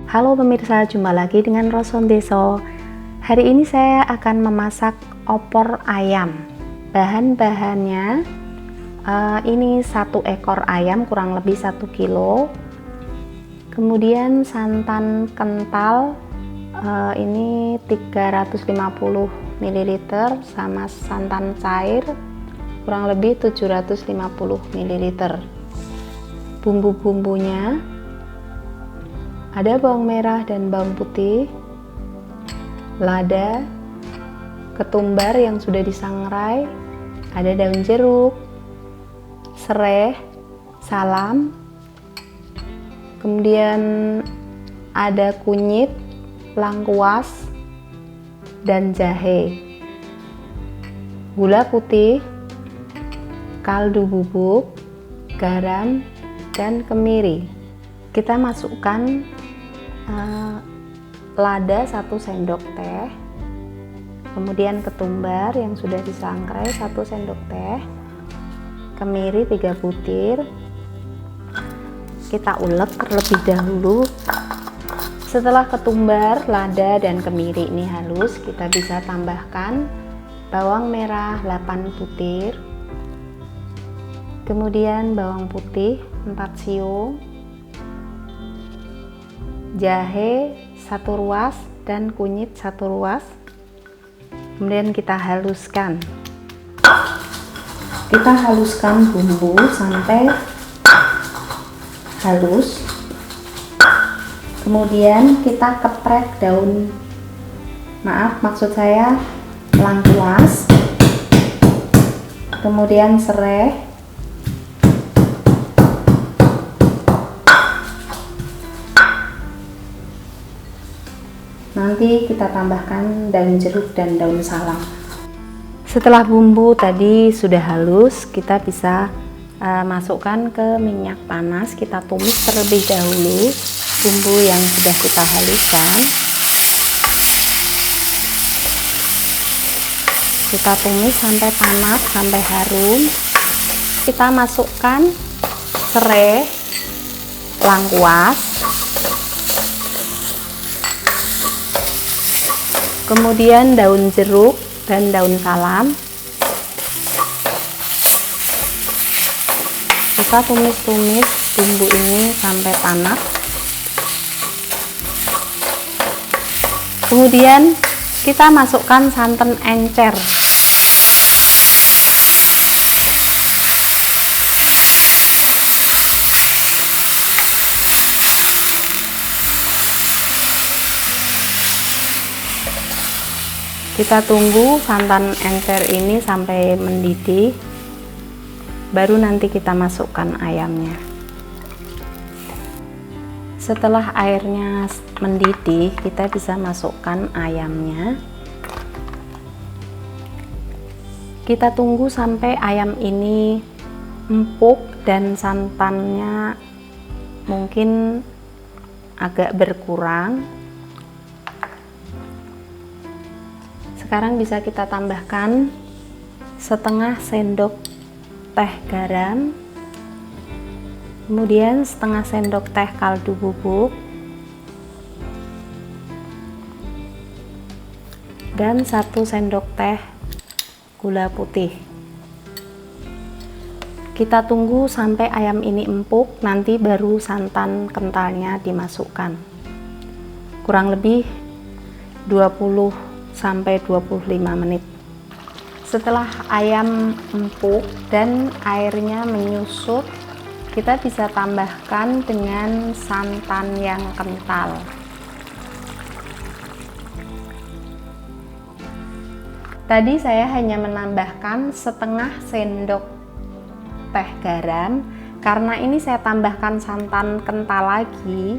Halo pemirsa, jumpa lagi dengan Roson Deso. Hari ini saya akan memasak opor ayam. Bahan-bahannya ini 1 ekor ayam kurang lebih 1 kilo. Kemudian santan kental ini 350 ml sama santan cair kurang lebih 750 ml. Bumbu-bumbunya ada bawang merah dan bawang putih, lada, ketumbar yang sudah disangrai, ada daun jeruk, serai, salam, kemudian ada kunyit, lengkuas, dan jahe, gula putih, kaldu bubuk, garam, dan kemiri. Kita masukkan lada 1 sendok teh, kemudian ketumbar yang sudah disangrai 1 sendok teh, kemiri 3 butir. Kita ulek terlebih dahulu. Setelah ketumbar, lada, dan kemiri ini halus, kita bisa tambahkan bawang merah 8 butir, kemudian bawang putih 4 siung, jahe 1 ruas, dan kunyit 1 ruas. Kemudian kita haluskan bumbu sampai halus. Kemudian kita keprek lengkuas, kemudian serai, nanti kita tambahkan daun jeruk dan daun salam. Setelah bumbu tadi sudah halus, kita bisa masukkan ke minyak panas. Kita tumis terlebih dahulu bumbu yang sudah kita haluskan. Kita tumis sampai panas, sampai harum. Kita masukkan serai, lengkuas, kemudian daun jeruk dan daun salam. Kita tumis-tumis bumbu ini sampai panas. Kemudian kita masukkan santan encer. Kita tunggu santan encer ini sampai mendidih, baru nanti kita masukkan ayamnya. Setelah airnya mendidih, kita bisa masukkan ayamnya. Kita tunggu sampai ayam ini empuk dan santannya mungkin agak berkurang. Sekarang bisa kita tambahkan setengah sendok teh garam, kemudian setengah sendok teh kaldu bubuk, dan 1 sendok teh gula putih. Kita tunggu sampai ayam ini empuk, nanti baru santan kentalnya dimasukkan. Kurang lebih 20 sampai 25 menit. Setelah ayam empuk dan airnya menyusut, kita bisa tambahkan dengan santan yang kental. Tadi saya hanya menambahkan setengah sendok teh garam. Karena ini saya tambahkan santan kental lagi,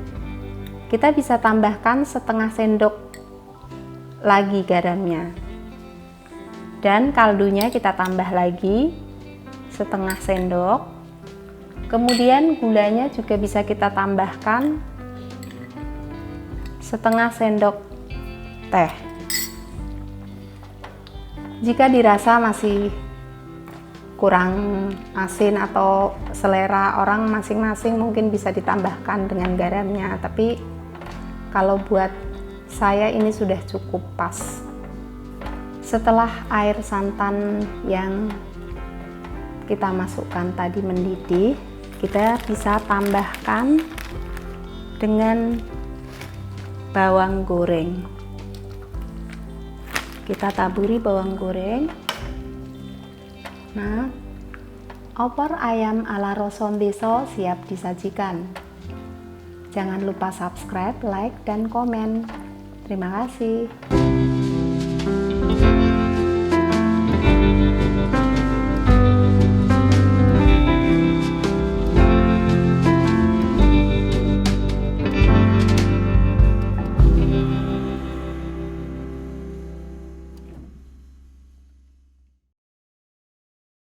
kita bisa tambahkan setengah sendok lagi garamnya, dan kaldunya kita tambah lagi setengah sendok. Kemudian gulanya juga bisa kita tambahkan setengah sendok teh. Jika dirasa masih kurang asin atau selera orang masing-masing, mungkin bisa ditambahkan dengan garamnya, tapi Kalau buat saya ini sudah cukup pas. Setelah air santan yang kita masukkan tadi mendidih, kita bisa tambahkan dengan bawang goreng. Kita taburi bawang goreng. Nah, opor ayam ala Rosom Deso siap disajikan. Jangan lupa subscribe, like, dan komen. Terima kasih.